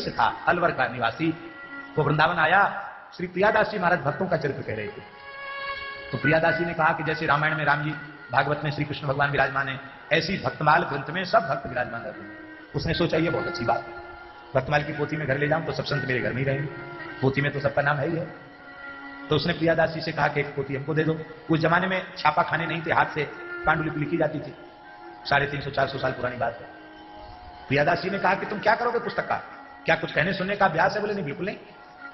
शिष्य था अलवर का निवासी, वो वृंदावन आया। श्री प्रियादास जी महाराज भक्तों का चरित्र कह रहे थे। तो प्रियादास जी ने कहा कि जैसे रामायण में राम जी, भागवत में श्री कृष्ण भगवान विराजमान है, ऐसी भक्तमाल ग्रंथ में सब भक्त विराजमान रहते हैं। उसने सोचा ये बहुत अच्छी बात है, भक्तमाल की पोथी में घर ले जाऊं तो सब संत मेरे घर में ही रहेंगे, पोथी में तो सबका नाम है ही है। तो उसने प्रियादास जी से कहा कि एक पोथी हमको दे दो। उस जमाने में छापा खाने नहीं थे, हाथ से पांडुलिपि लिखी जाती थी, 350-400 साल पुरानी बात है। प्रियादास जी ने कहा कि तुम क्या करोगे पुस्तक का, क्या कुछ कहने सुनने का अभ्यास है? बोले नहीं, बिल्कुल नहीं,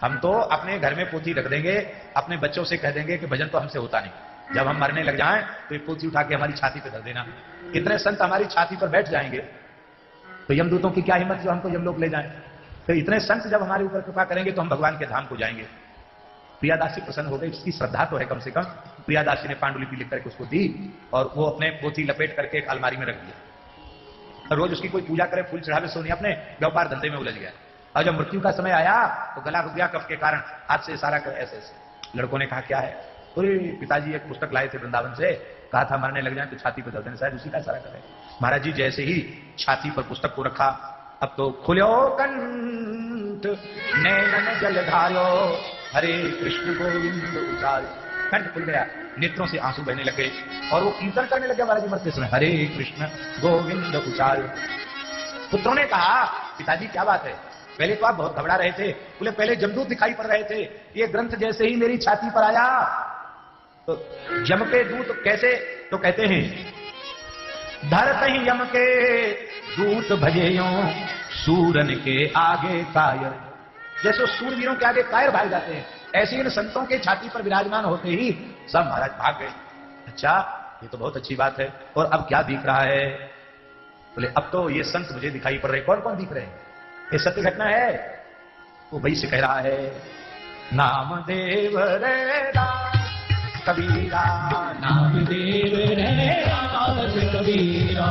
हम तो अपने घर में पोथी रख देंगे, अपने बच्चों से कह देंगे कि भजन तो हमसे होता नहीं, जब हम मरने लग जाएं तो ये पोथी उठा के हमारी छाती पर धर देना। इतने संत हमारी छाती पर बैठ जाएंगे तो यमदूतों की क्या हिम्मत जो हमको यमलोक ले जाएं। तो इतने संत जब हमारे ऊपर कृपा करेंगे तो हम भगवान के धाम को जाएंगे। प्रियादास जी प्रसन्न हो गए, इसकी श्रद्धा तो है कम से कम। प्रियादास जी ने पांडुलिपि लिख करके उसको दी और वो अपने पोथी लपेट करके एक अलमारी में रख दिया। रोज उसकी कोई पूजा करे, फूल चढ़ावे, सोने अपने व्यापार धंधे में उलझ गया। और जब मृत्यु का समय आया तो गला रुक गया कफ के कारण, हाथ से इशारा कर ऐसे ऐसे। लड़कों ने कहा क्या है? अरे पिताजी एक पुस्तक लाए थे वृंदावन से, कहा था मरने लग जाए तो छाती पर धर देना, शायद उसी का इशारा करे। महाराज जी जैसे ही छाती पर पुस्तक को रखा, अब तो खुलो कंठ नैनन जल धारो हरे कृष्ण गोविंद उचार। कंठ खुल गया, नेत्रों से आंसू बहने लगे और वो कीर्तन करने लगे महाराज जी मरते समय, हरे कृष्ण गोविंद उचार। पुत्रों ने कहा पिताजी क्या बात है, पहले तो आप बहुत घबरा रहे थे, बोले पहले जमदूत दिखाई पड़ रहे थे, ये ग्रंथ जैसे ही मेरी छाती पर आया तो यम के दूत कैसे, तो कहते हैं धरत ही यम के दूत भजेयो सूरन के आगे कायर। जैसे सूरवीरों के आगे कायर भाग जाते हैं, ऐसे इन संतों के छाती पर विराजमान होते ही सब महाराज भाग गए। अच्छा ये तो बहुत अच्छी बात है, और अब क्या दिख रहा है? बोले अब तो ये संत मुझे दिखाई पड़ रहे। कौन कौन दिख रहे हैं? ये सत्य घटना है। वो वही से कह रहा है, नाम देव रे दास कबीरा, नाम देव रे दास कबीरा,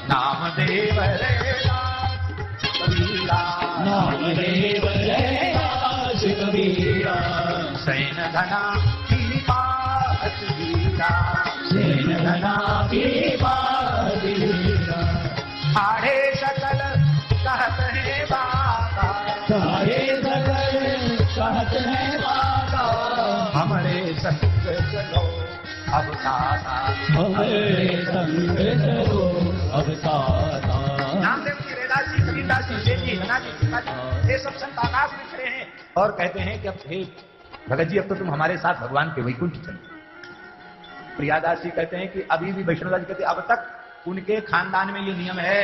नाम देव रे दास कबीरा, नाम देव रे दास कबीरा, सैन धना की बात वीरा, सैन धना की बात वीरा, आड़े सकल कहत है बाबा, सारे सकल कहत है बाबा, हमारे संग चलो अब साता, हमारे संग चलो अब साता। नामदेव जी, रेदास जी, कबीरदास जी, शेर जी, घना जी, ये सब संत आकाश में खड़े हैं और कहते हैं कि अब हे भगत जी अब तो तुम हमारे साथ भगवान के वैकुंठ चलो। प्रियादास जी कहते हैं कि अभी भी वैष्णव जी कहते अब तक उनके खानदान में ये नियम है